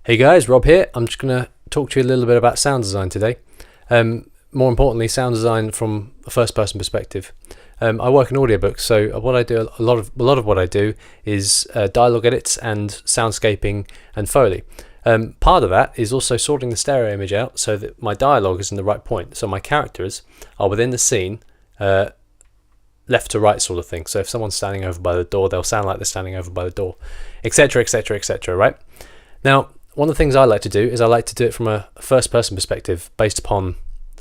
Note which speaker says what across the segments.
Speaker 1: Hey guys, Rob here. I'm just going to talk to you a little bit about sound design today. More importantly, sound design from a first-person perspective. I work in audiobooks, so what I do a lot of what I do is dialogue edits and soundscaping and Foley. Part of that is also sorting the stereo image out so that my dialogue is in the right point. So my characters are within the scene, left to right sort of thing. So if someone's standing over by the door, they'll sound like they're standing over by the door, etc., etc., etc. Right? Now, one of the things I like to do is I like to do it from a first-person perspective based upon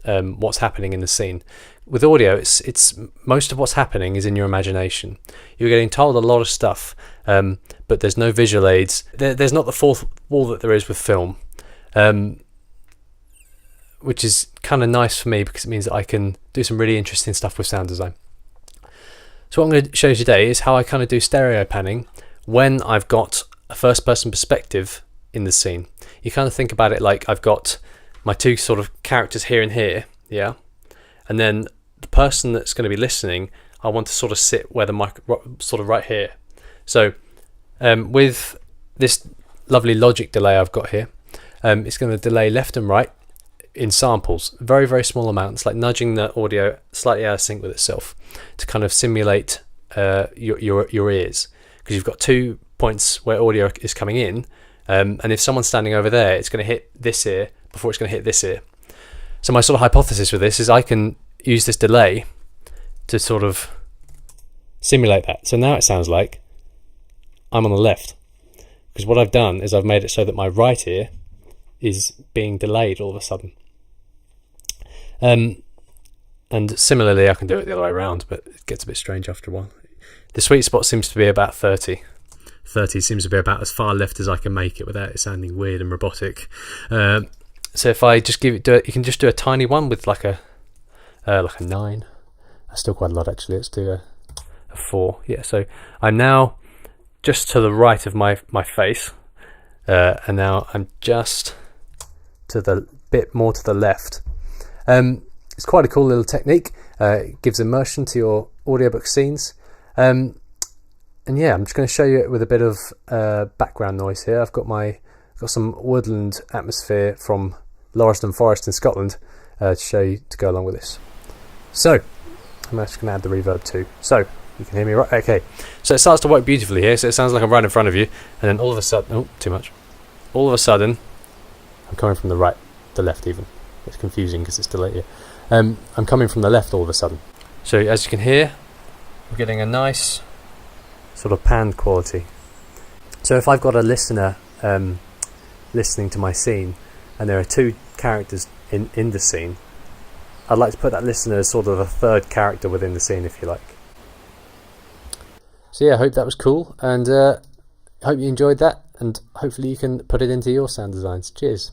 Speaker 1: what's happening in the scene. With audio, it's most of what's happening is in your imagination. You're getting told a lot of stuff, but there's no visual aids. There's not the fourth wall that there is with film, which is kind of nice for me because it means that I can do some really interesting stuff with sound design. So what I'm going to show you today is how I kind of do stereo panning when I've got a first-person perspective in the scene. You kind of think about it like I've got my two sort of characters here and here, yeah, and then the person that's going to be listening, I want to sort of sit where the mic, sort of right here. So with this lovely Logic delay I've got here, it's going to delay left and right in samples, very, very small amounts, like nudging the audio slightly out of sync with itself to kind of simulate your ears, because you've got 2 points where audio is coming in. And if someone's standing over there, it's going to hit this ear before it's going to hit this ear. So my sort of hypothesis with this is I can use this delay to sort of simulate that. So now it sounds like I'm on the left, because what I've done is I've made it so that my right ear is being delayed all of a sudden. And similarly, I can do it the other way around, but it gets a bit strange after a while. The sweet spot seems to be about 30. 30 seems to be about as far left as I can make it without it sounding weird and robotic. So if I just you can just do a tiny one with like a 9. That's still quite a lot actually. Let's do a 4. Yeah, so I'm now just to the right of my face, and now I'm just to the bit more to the left. It's quite a cool little technique. It gives immersion to your audiobook scenes. And yeah, I'm just going to show you it with a bit of background noise here. I've got some woodland atmosphere from Lauriston Forest in Scotland to show you to go along with this. So I'm actually going to add the reverb too, so you can hear me right. Okay, so it starts to work beautifully here. So it sounds like I'm right in front of you, and then all of a sudden, oh, too much. All of a sudden, I'm coming from the right, the left even. It's confusing because it's delayed here. I'm coming from the left all of a sudden. So as you can hear, we're getting a nice sort of panned quality. So if I've got a listener listening to my scene and there are 2 characters in the scene, I'd like to put that listener as sort of a third character within the scene, if you like. So yeah, I hope that was cool, and I hope you enjoyed that, and hopefully you can put it into your sound designs. Cheers.